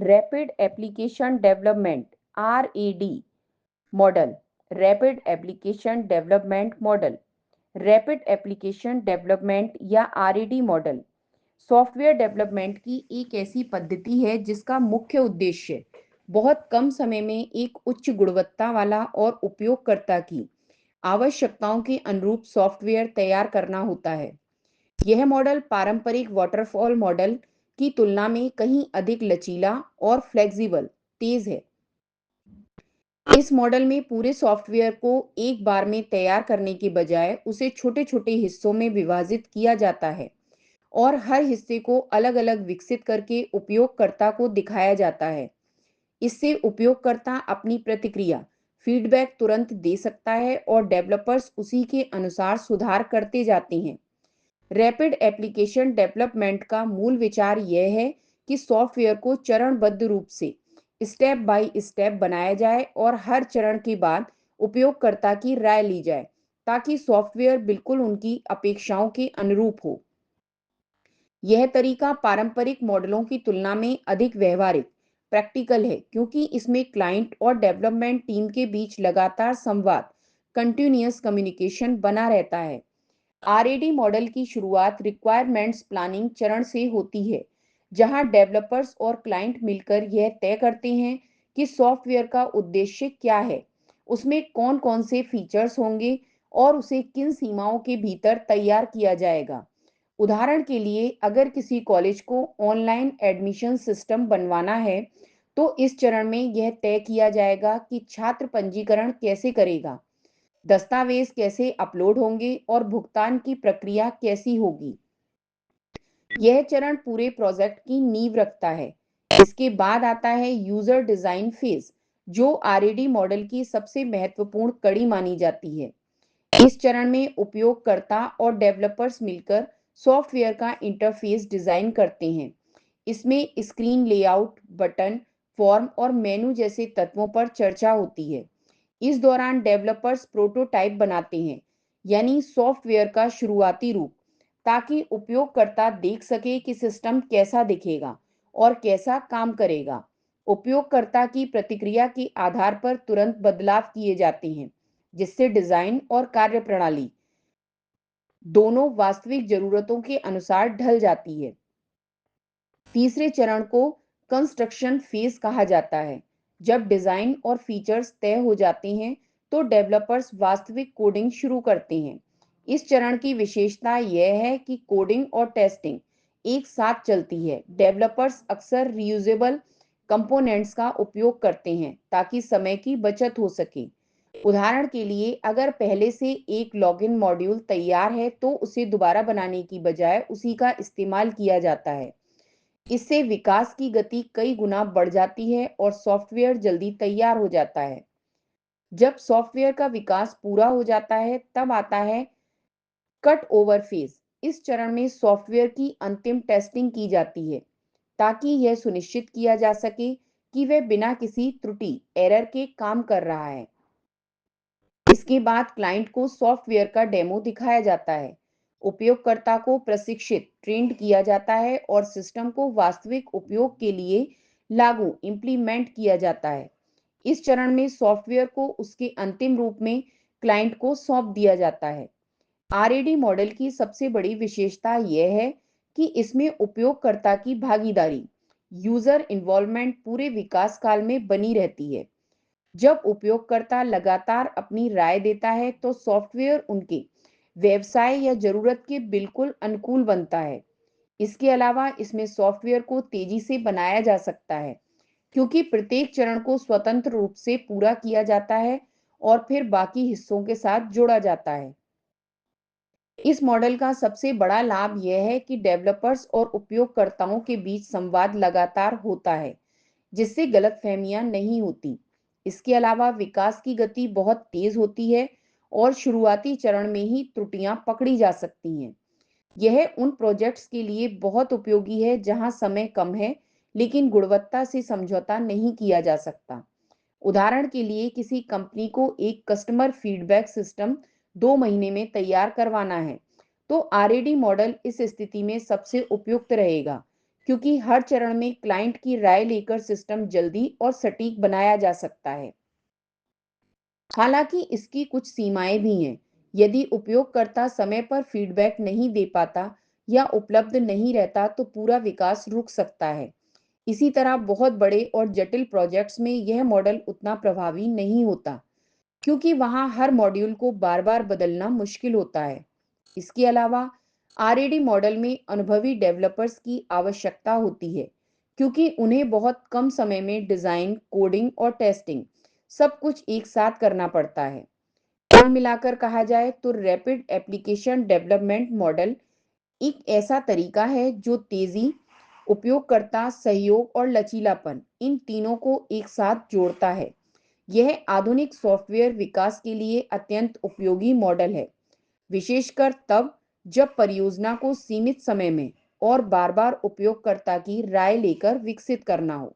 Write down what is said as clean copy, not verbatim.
Rapid application development (RAD) model. Rapid application development model. Rapid application development या RAD model software development की एक ऐसी पद्धति है जिसका मुख्य उद्देश्य बहुत कम समय में एक उच्च गुणवत्ता वाला और उपयोगकर्ता की आवश्यकताओं के अनुरूप सॉफ्टवेयर तैयार करना होता है। यह मॉडल पारंपरिक वाटरफॉल मॉडल की तुलना में कहीं अधिक लचीला और फ्लेक्सिबल तेज है। इस मॉडल में पूरे सॉफ्टवेयर को एक बार में तैयार करने के बजाय उसे छोटे छोटे हिस्सों में विभाजित किया जाता है और हर हिस्से को अलग अलग विकसित करके उपयोगकर्ता को दिखाया जाता है। इससे उपयोगकर्ता अपनी प्रतिक्रिया फीडबैक तुरंत दे सकता है और डेवलपर्स उसी के अनुसार सुधार करते जाते हैं। रैपिड एप्लीकेशन डेवलपमेंट का मूल विचार यह है कि सॉफ्टवेयर को चरणबद्ध रूप से स्टेप बाय स्टेप बनाया जाए और हर चरण के बाद उपयोगकर्ता की राय ली जाए ताकि सॉफ्टवेयर बिल्कुल उनकी अपेक्षाओं के अनुरूप हो। यह तरीका पारंपरिक मॉडलों की तुलना में अधिक व्यवहारिक प्रैक्टिकल है क्योंकि इसमें क्लाइंट और डेवलपमेंट टीम के बीच लगातार संवाद कंटिन्यूअस कम्युनिकेशन बना रहता है। RAD मॉडल की शुरुआत रिक्वायरमेंट्स प्लानिंग चरण से होती है, जहां डेवलपर्स और क्लाइंट मिलकर यह तय करते हैं कि सॉफ्टवेयर का उद्देश्य क्या है, उसमें कौन-कौन से फीचर्स होंगे और उसे किन सीमाओं के भीतर तैयार किया जाएगा। उदाहरण के लिए, अगर किसी कॉलेज को ऑनलाइन एडमिशन सिस्टम बनवाना है, तो इस चरण में यह तय किया जाएगा कि छात्र पंजीकरण कैसे करेगा, दस्तावेज कैसे अपलोड होंगे और भुगतान की प्रक्रिया कैसी होगी। यह चरण पूरे प्रोजेक्ट की नींव रखता है। इसके बाद आता है यूजर डिजाइन फेज, जो RAD मॉडल की सबसे महत्वपूर्ण कड़ी मानी जाती है। इस चरण में उपयोगकर्ता और डेवलपर्स मिलकर सॉफ्टवेयर का इंटरफेस डिजाइन करते हैं। इसमें स्क्रीन लेआउट, बटन, फॉर्म और मेनू जैसे तत्वों पर चर्चा होती है। इस दौरान डेवलपर्स प्रोटोटाइप बनाते हैं, यानी सॉफ्टवेयर का शुरुआती रूप, ताकि उपयोगकर्ता देख सके कि सिस्टम कैसा दिखेगा और कैसा काम करेगा। उपयोगकर्ता की प्रतिक्रिया के आधार पर तुरंत बदलाव किए जाते हैं, जिससे डिजाइन और कार्यप्रणाली दोनों वास्तविक जरूरतों के अनुसार ढल जाती है। तीसरे चरण को कंस्ट्रक्शन फेज कहा जाता है। जब डिजाइन और फीचर्स तय हो जाते हैं, तो डेवलपर्स वास्तविक कोडिंग शुरू करते हैं। इस चरण की विशेषता यह है कि कोडिंग और टेस्टिंग एक साथ चलती है। डेवलपर्स अक्सर रीयूजेबल कंपोनेंट्स का उपयोग करते हैं ताकि समय की बचत हो सके। उदाहरण के लिए, अगर पहले से एक लॉगिन मॉड्यूल तैयार है, तो उसे दोबारा बनाने की बजाय उसी का इस्तेमाल किया जाता है। इससे विकास की गति कई गुना बढ़ जाती है और सॉफ्टवेयर जल्दी तैयार हो जाता है। जब सॉफ्टवेयर का विकास पूरा हो जाता है, तब आता है कट ओवर फेज। इस चरण में सॉफ्टवेयर की अंतिम टेस्टिंग की जाती है ताकि यह सुनिश्चित किया जा सके कि वह बिना किसी त्रुटि एरर के काम कर रहा है। इसके बाद क्लाइंट को सॉफ्टवेयर का डेमो दिखाया जाता है, उपयोगकर्ता को प्रशिक्षित ट्रेंड किया जाता है और सिस्टम को वास्तविक उपयोग के लिए लागू इम्प्लीमेंट किया जाता है। इस चरण में सॉफ्टवेयर को उसके अंतिम रूप में क्लाइंट को सौंप दिया जाता है। RAD मॉडल की सबसे बड़ी विशेषता यह है कि इसमें उपयोगकर्ता की भागीदारी, यूजर इन्वॉल्वमेंट पूरे विकास काल में बनी रहती है। जब उपयोगकर्ता लगातार अपनी राय देता है, तो सॉफ्टवेयर उनके व्यवसाय या जरूरत के बिल्कुल अनुकूल बनता है। इसके अलावा इसमें सॉफ्टवेयर को तेजी से बनाया जा सकता है क्योंकि प्रत्येक चरण को स्वतंत्र रूप से पूरा किया जाता है और फिर बाकी हिस्सों के साथ जोड़ा जाता है। इस मॉडल का सबसे बड़ा लाभ यह है कि डेवलपर्स और उपयोगकर्ताओं के बीच संवाद लगातार होता है, जिससे गलतफहमियां नहीं होती। इसके अलावा विकास की गति बहुत तेज होती है और शुरुआती चरण में ही त्रुटियां पकड़ी जा सकती हैं। यह उन प्रोजेक्ट्स के लिए बहुत उपयोगी है जहां समय कम है लेकिन गुणवत्ता से समझौता नहीं किया जा सकता। उदाहरण के लिए, किसी कंपनी को एक कस्टमर फीडबैक सिस्टम 2 महीने में तैयार करवाना है, तो RAD मॉडल इस स्थिति में सबसे उपयुक्त रहेगा क्योंकि हर चरण में क्लाइंट की राय लेकर सिस्टम जल्दी और सटीक बनाया जा सकता है। हालांकि इसकी कुछ सीमाएं भी हैं। यदि उपयोगकर्ता समय पर फीडबैक नहीं दे पाता या उपलब्ध नहीं रहता तो पूरा विकास रुक सकता है। इसी तरह बहुत बड़े और जटिल प्रोजेक्ट्स में यह मॉडल उतना प्रभावी नहीं होता, क्योंकि वहां हर मॉड्यूल को बार बार बदलना मुश्किल होता है। इसके अलावा आरएडी मॉडल में अनुभवी डेवलपर्स की आवश्यकता होती है, क्योंकि उन्हें बहुत कम समय में डिजाइन, कोडिंग और टेस्टिंग सब कुछ एक साथ करना पड़ता है। कुल मिलाकर कहा जाए तो रैपिड एप्लीकेशन डेवलपमेंट मॉडल एक ऐसा तरीका है जो तेजी, उपयोगकर्ता सहयोग और लचीलापन इन तीनों को एक साथ जोड़ता है। यह आधुनिक सॉफ्टवेयर विकास के लिए अत्यंत उपयोगी मॉडल है, विशेषकर तब जब परियोजना को सीमित समय में और बार-बार उपयोगकर्ता की राय लेकर विकसित करना हो।